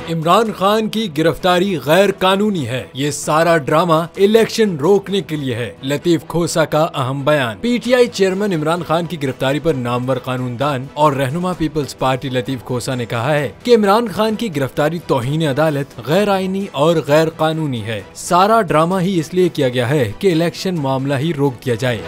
इमरान खान की गिरफ्तारी गैर कानूनी है। ये सारा ड्रामा इलेक्शन रोकने के लिए है। लतीफ खोसा का अहम बयान। पीटीआई चेयरमैन इमरान खान की गिरफ्तारी पर नामवर कानूनदान और रहनुमा पीपल्स पार्टी लतीफ खोसा ने कहा है कि इमरान खान की गिरफ्तारी तौहीन अदालत, गैर आईनी और गैर कानूनी है। सारा ड्रामा ही इसलिए किया गया है कि इलेक्शन मामला ही रोक दिया जाए।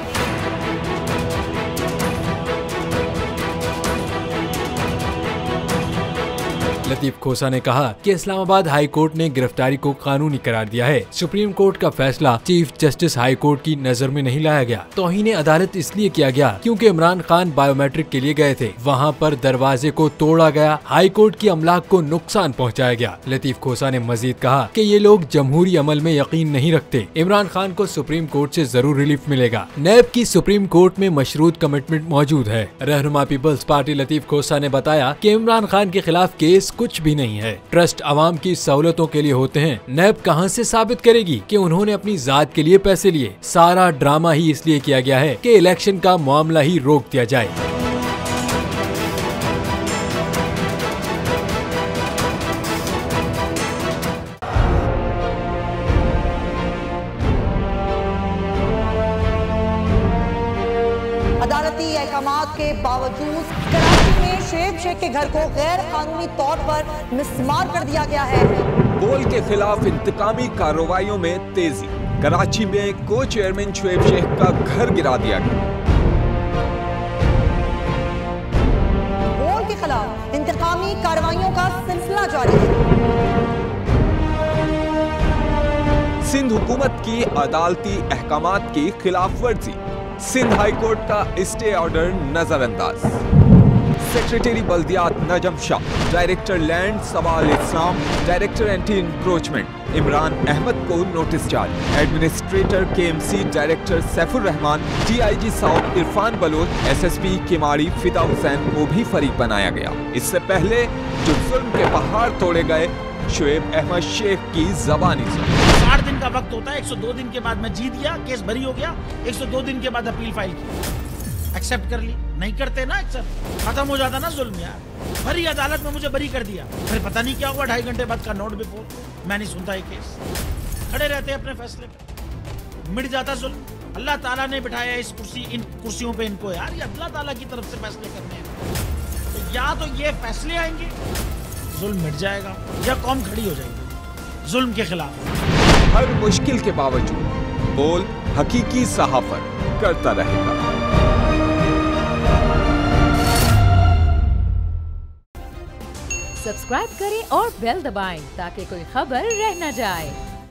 लतीफ खोसा ने कहा कि इस्लामाबाद हाई कोर्ट ने गिरफ्तारी को कानूनी करार दिया है। सुप्रीम कोर्ट का फैसला चीफ जस्टिस हाई कोर्ट की नजर में नहीं लाया गया। तौहीन अदालत इसलिए किया गया क्योंकि इमरान खान बायोमेट्रिक के लिए गए थे। वहां पर दरवाजे को तोड़ा गया, हाई कोर्ट की अमलाक को नुकसान पहुंचाया गया। लतीफ खोसा ने मजीद कहा कि ये लोग जमहूरी अमल में यकीन नहीं रखते। इमरान खान को सुप्रीम कोर्ट से जरूर रिलीफ मिलेगा। नैब की सुप्रीम कोर्ट में मशरूत कमिटमेंट मौजूद है। रहनुमा पीपल्स पार्टी लतीफ खोसा ने बताया कि इमरान खान के खिलाफ केस कुछ भी नहीं है। ट्रस्ट अवाम की सहूलतों के लिए होते हैं। नैब कहां से साबित करेगी कि उन्होंने अपनी जात के लिए पैसे लिए। सारा ड्रामा ही इसलिए किया गया है कि इलेक्शन का मामला ही रोक दिया जाए। अदालती अहकामात के बावजूद कराची में शुएब शेख के घर को गैर कानूनी तौर पर मिसमार कर दिया गया है। बोल के खिलाफ इंतकामी कार्रवाइयों में तेजी। कराची में को चेयरमैन शुएब शेख का घर गिरा दिया गया। बोल के खिलाफ इंतकामी कार्रवाइयों का सिलसिला जारी है। सिंध हुकूमत की अदालती अहकामात की खिलाफ वर्जी। सिंध हाई कोर्ट का स्टे ऑर्डर नजरअंदाज। सेक्रेटरी बल्दियात Najam Shah, director land Sawal Islam, director anti encroachment Imran Ahmad को नोटिस जारी। Administrator KMC director Saifur Rahman, DIG south Irfan Baloch, SSP Keamari Fida Hussain को भी फरीक बनाया गया। इससे पहले जो जुल्म के पहाड़ तोड़े गए, शुएब अहमद शेख की जबानी सुनी। 60 दिन का वक्त होता है। 102 दिन के बाद मैं जीत गया, केस भरी हो गया। 102 दिन के बाद अपील फाइल की, एक्सेप्ट कर ली। नहीं करते ना एक्सेप्ट, खत्म हो जाता ना जुल्म यार। भरी अदालत में मुझे बरी कर दिया, फिर पता नहीं क्या हुआ। 2.5 घंटे बाद का नोट बिफोर, मैं नहीं सुनता ये केस। खड़े रहते अपने फैसले पे, मिट जाता जुल्म। अल्लाह ताला ने बिठाया इस कुर्सी, इन कुर्सियों पे इनको यार। ये अल्लाह ताला की तरफ से फैसले करने हैं। तो या तो ये फैसले आएंगे, जुल्म मिट जाएगा, या कौम खड़ी हो जाएगी जुल्म के खिलाफ। हर मुश्किल के बावजूद बोल हकीकी सहाफत करता रहेगा। सब्सक्राइब करें और बेल दबाएं ताकि कोई खबर रह न जाए।